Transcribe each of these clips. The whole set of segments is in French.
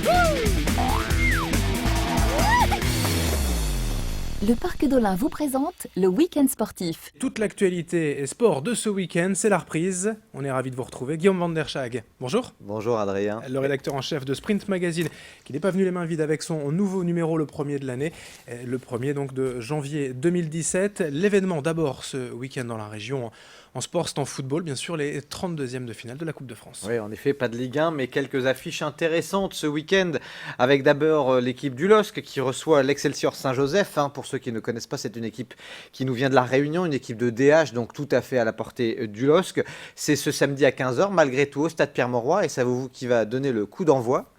Le Parc d'Olin vous présente le Week-end sportif. Toute l'actualité et sport de ce week-end, c'est la reprise. On est ravis de vous retrouver. Guillaume Van der Schaag, bonjour. Bonjour Adrien. Le rédacteur en chef de Sprint Magazine, qui n'est pas venu les mains vides avec son nouveau numéro, le premier de l'année. Le premier donc de janvier 2017. L'événement d'abord ce week-end dans la région en sport, c'est en football, bien sûr, les 32e de finale de la Coupe de France. Oui, en effet, pas de Ligue 1, mais quelques affiches intéressantes ce week-end, avec d'abord l'équipe du LOSC qui reçoit l'Excelsior Saint-Joseph. Pour ceux qui ne connaissent pas, c'est une équipe qui nous vient de La Réunion, une équipe de DH, donc tout à fait à la portée du LOSC. C'est ce samedi à 15h, malgré tout, au Stade Pierre-Mauroy, et savez-vous qui va donner le coup d'envoi ?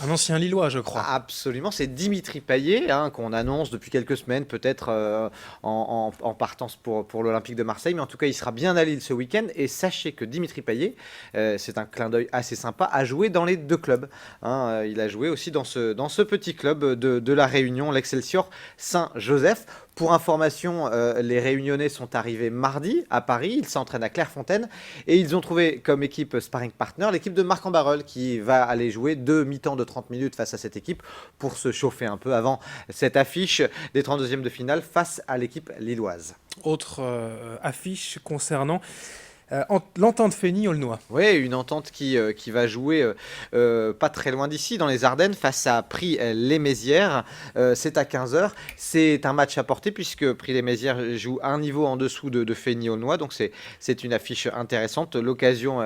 Un ancien Lillois, je crois. Absolument, c'est Dimitri Payet, qu'on annonce depuis quelques semaines, peut-être en partance pour l'Olympique de Marseille, mais en tout cas, il sera bien à Lille ce week-end. Et sachez que Dimitri Payet, c'est un clin d'œil assez sympa, a joué dans les deux clubs. Il a joué aussi dans ce petit club de La Réunion, l'Excelsior Saint-Joseph. Pour information, les Réunionnais sont arrivés mardi à Paris, ils s'entraînent à Clairefontaine et ils ont trouvé comme équipe sparring partner l'équipe de Marc en Barœul qui va aller jouer 2 mi-temps de 30 minutes face à cette équipe pour se chauffer un peu avant cette affiche des 32e de finale face à l'équipe lilloise. Autre affiche concernant l'entente Fény-Aulnois. Oui, une entente qui va jouer pas très loin d'ici, dans les Ardennes, face à Prix-les-Mézières. C'est à 15h. C'est un match à porter puisque Prix-les-Mézières joue un niveau en dessous de Fény-Aulnois. Donc c'est une affiche intéressante. L'occasion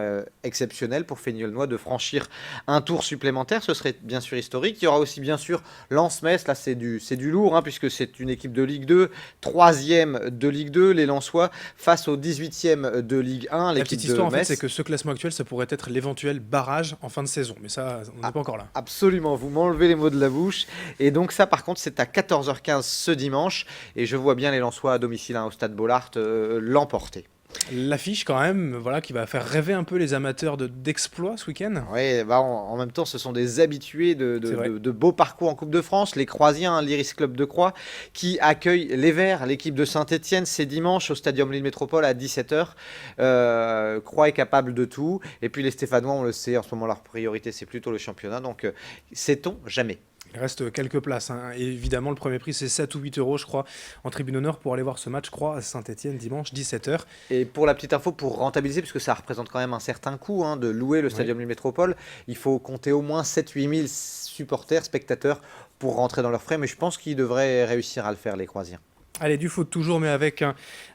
exceptionnelle pour Fény-Aulnois de franchir un tour supplémentaire. Ce serait bien sûr historique. Il y aura aussi bien sûr Lens-Metz. Là, c'est du lourd puisque c'est une équipe de Ligue 2, 3e de Ligue 2. Les Lensois face au 18e de Ligue 1. La petite histoire, en fait, c'est que ce classement actuel, ça pourrait être l'éventuel barrage en fin de saison. Mais ça, on n'est pas encore là. Absolument, vous m'enlevez les mots de la bouche. Et donc ça, par contre, c'est à 14h15 ce dimanche. Et je vois bien les Lensois à domicile au Stade Bollaert l'emporter. L'affiche quand même, voilà, qui va faire rêver un peu les amateurs d'exploits ce week-end. Oui, en même temps, ce sont des habitués de beaux parcours en Coupe de France. Les Croisiens, l'Iris Club de Croix, qui accueillent les Verts, l'équipe de Saint-Etienne. C'est dimanche au Stadium Lille Métropole à 17h. Croix est capable de tout. Et puis les Stéphanois, on le sait, en ce moment, leur priorité, c'est plutôt le championnat. Donc, sait-on jamais. Il reste quelques places. Et évidemment, le premier prix, c'est 7 ou 8 euros, je crois, en tribune d'honneur pour aller voir ce match, Croix à Saint-Etienne, dimanche, 17h. Et pour la petite info, pour rentabiliser, puisque ça représente quand même un certain coût de louer le Stadium Lille Métropole, il faut compter au moins 7-8 000 supporters, spectateurs, pour rentrer dans leurs frais. Mais je pense qu'ils devraient réussir à le faire, les Croisiens. Allez, du foot toujours, mais avec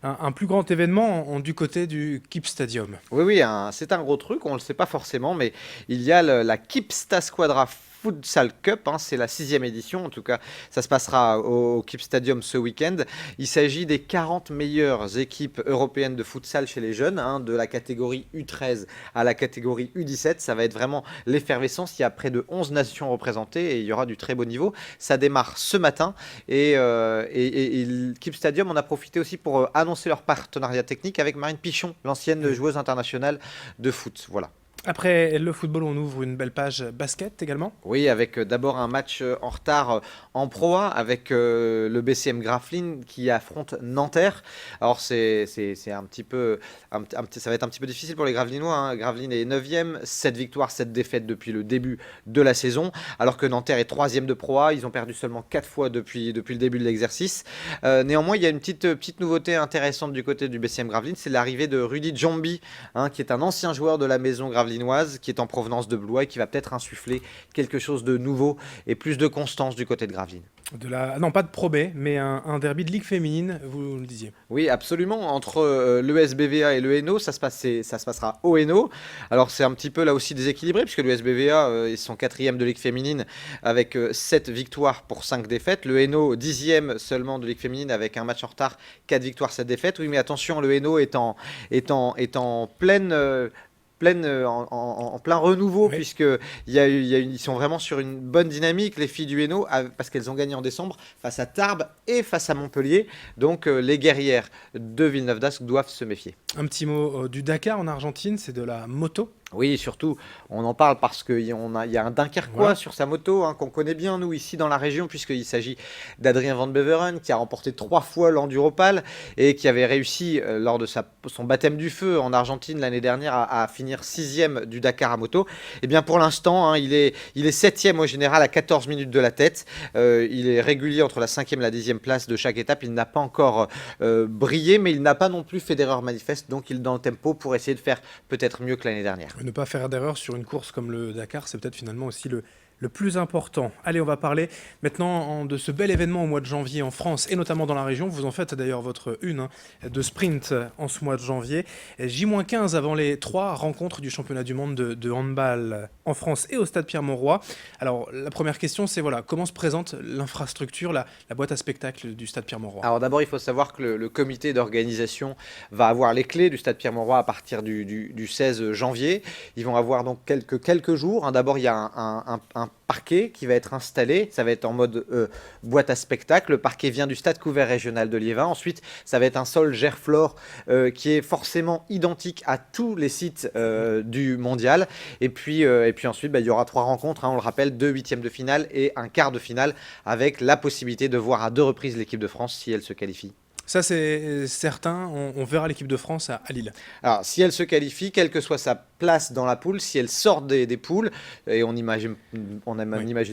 un plus grand événement du côté du KIP Stadium. Oui, c'est un gros truc, on ne le sait pas forcément, mais il y a la KIPSTA Squadra Futsal Cup, c'est la 6e édition, en tout cas ça se passera au KIP Stadium ce week-end. Il s'agit des 40 meilleures équipes européennes de futsal chez les jeunes, de la catégorie U13 à la catégorie U17. Ça va être vraiment l'effervescence, il y a près de 11 nations représentées et il y aura du très beau niveau. Ça démarre ce matin et le KIP Stadium, on a profité aussi pour annoncer leur partenariat technique avec Marine Pichon, l'ancienne joueuse internationale de foot. Voilà. Après le football, on ouvre une belle page basket également. Oui, avec d'abord un match en retard en Pro A avec le BCM Gravelines qui affronte Nanterre. Alors c'est un petit peu, ça va être un petit peu difficile pour les Gravelinois. Gravelines est 9e, 7 victoires, 7 défaites depuis le début de la saison, alors que Nanterre est 3e de Pro A. Ils ont perdu seulement 4 fois depuis le début de l'exercice. Néanmoins, il y a une petite nouveauté intéressante du côté du BCM Gravelines, c'est l'arrivée de Rudy Djombi, qui est un ancien joueur de la maison Gravelines, qui est en provenance de Blois et qui va peut-être insuffler quelque chose de nouveau et plus de constance du côté de Gravelines. Non, pas de Pro B, mais un derby de Ligue féminine, vous le disiez. Oui, absolument. Entre l'ESBVA et le Hainaut, ça se passera au Hainaut. Alors c'est un petit peu là aussi déséquilibré, puisque l'ESBVA ils sont 4e de Ligue féminine avec 7 victoires pour 5 défaites. Le Hainaut 10e seulement de Ligue féminine avec un match en retard, 4 victoires, 7 défaites. Oui, mais attention, le Hainaut est en pleine en plein renouveau, oui. Puisqu'ils sont vraiment sur une bonne dynamique, les filles du Hainaut, parce qu'elles ont gagné en décembre face à Tarbes et face à Montpellier. Donc les guerrières de Villeneuve d'Ascq doivent se méfier. Un petit mot du Dakar en Argentine, c'est de la moto. Oui, surtout, on en parle parce qu'il y a un Dunkerquois Voilà. sur sa moto, hein, qu'on connaît bien, nous, ici dans la région, puisqu'il s'agit d'Adrien Van Beveren, qui a remporté 3 fois l'Enduropal et qui avait réussi, lors de son baptême du feu en Argentine l'année dernière, à finir 6e du Dakar à moto. Eh bien, pour l'instant, hein, il est 7e au général à 14 minutes de la tête. Il est régulier entre la 5e et la 10e place de chaque étape. Il n'a pas encore brillé, mais il n'a pas non plus fait d'erreur manifeste, donc il est dans le tempo pour essayer de faire peut-être mieux que l'année dernière. Ne pas faire d'erreur sur une course comme le Dakar, c'est peut-être finalement aussi le plus important. Allez, on va parler maintenant de ce bel événement au mois de janvier en France et notamment dans la région. Vous en faites d'ailleurs votre une de sprint en ce mois de janvier. J-15 avant les 3 rencontres du championnat du monde de handball en France et au stade Pierre-Mauroy. Alors, la première question, c'est voilà, comment se présente l'infrastructure, la boîte à spectacle du stade Pierre-Mauroy? Alors d'abord, il faut savoir que le comité d'organisation va avoir les clés du stade Pierre-Mauroy à partir du 16 janvier. Ils vont avoir donc quelques jours, hein. D'abord, il y a un parquet qui va être installé. Ça va être en mode boîte à spectacle. Le parquet vient du stade couvert régional de Liévin. Ensuite, ça va être un sol Gerflor qui est forcément identique à tous les sites du mondial. Et puis ensuite, il y aura 3 rencontres, hein, on le rappelle, 2 huitièmes de finale et un quart de finale, avec la possibilité de voir à 2 reprises l'équipe de France si elle se qualifie. Ça, c'est certain, on verra l'équipe de France à Lille. Alors, si elle se qualifie, quelle que soit sa place dans la poule, si elle sort des poules, et on n'imagine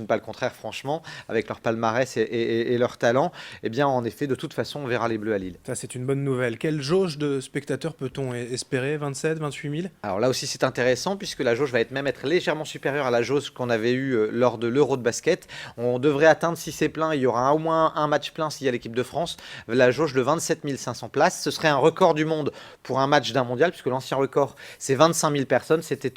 pas le contraire, franchement, avec leur palmarès et leur talent, eh bien, en effet, de toute façon, on verra les Bleus à Lille. Ça, c'est une bonne nouvelle. Quelle jauge de spectateurs peut-on espérer? 27, 28 000? Alors là aussi, c'est intéressant, puisque la jauge va être légèrement supérieure à la jauge qu'on avait eue lors de l'Euro de basket. On devrait atteindre, si c'est plein, il y aura au moins un match plein s'il y a l'équipe de France, la jauge de 27 500 places. Ce serait un record du monde pour un match d'un mondial, puisque l'ancien record, c'est 25 000 personnes. C'était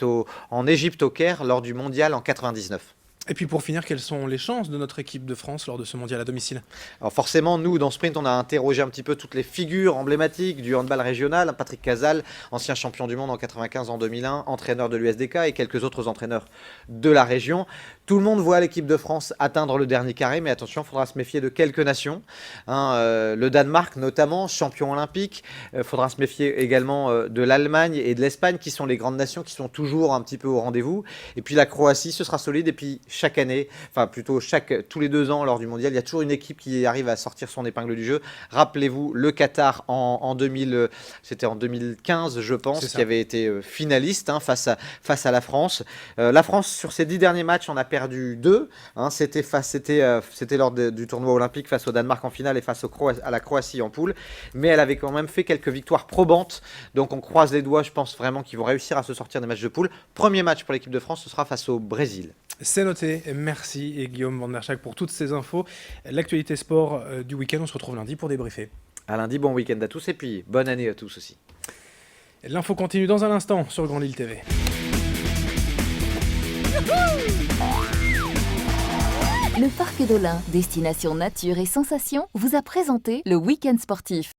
en Égypte, au Caire, lors du mondial en 99. Et puis pour finir, quelles sont les chances de notre équipe de France lors de ce mondial à domicile? Alors forcément, nous, dans Sprint, on a interrogé un petit peu toutes les figures emblématiques du handball régional. Patrick Casal, ancien champion du monde en 95, en 2001, entraîneur de l'USDK et quelques autres entraîneurs de la région. Tout le monde voit l'équipe de France atteindre le dernier carré, mais attention, il faudra se méfier de quelques nations. Le Danemark, notamment, champion olympique. Il faudra se méfier également de l'Allemagne et de l'Espagne, qui sont les grandes nations qui sont toujours un petit peu au rendez-vous. Et puis la Croatie, ce sera solide. Et puis chaque année, enfin plutôt tous les 2 ans lors du mondial, il y a toujours une équipe qui arrive à sortir son épingle du jeu. Rappelez-vous, le Qatar c'était en 2015, je pense, qui avait été finaliste, hein, face à la France. La France, sur ses 10 derniers matchs, on a perdu 2. Hein, c'était lors du tournoi olympique face au Danemark en finale et face à la Croatie en poule. Mais elle avait quand même fait quelques victoires probantes. Donc on croise les doigts, je pense vraiment qu'ils vont réussir à se sortir des matchs de poule. Premier match pour l'équipe de France, ce sera face au Brésil. C'est noté. Merci et Guillaume Van der Schaak pour toutes ces infos. L'actualité sport du week-end, on se retrouve lundi pour débriefer. À lundi, bon week-end à tous et puis bonne année à tous aussi. L'info continue dans un instant sur Grand Lille TV. Le Parc d'Olin, destination nature et sensations, vous a présenté le Week-end sportif.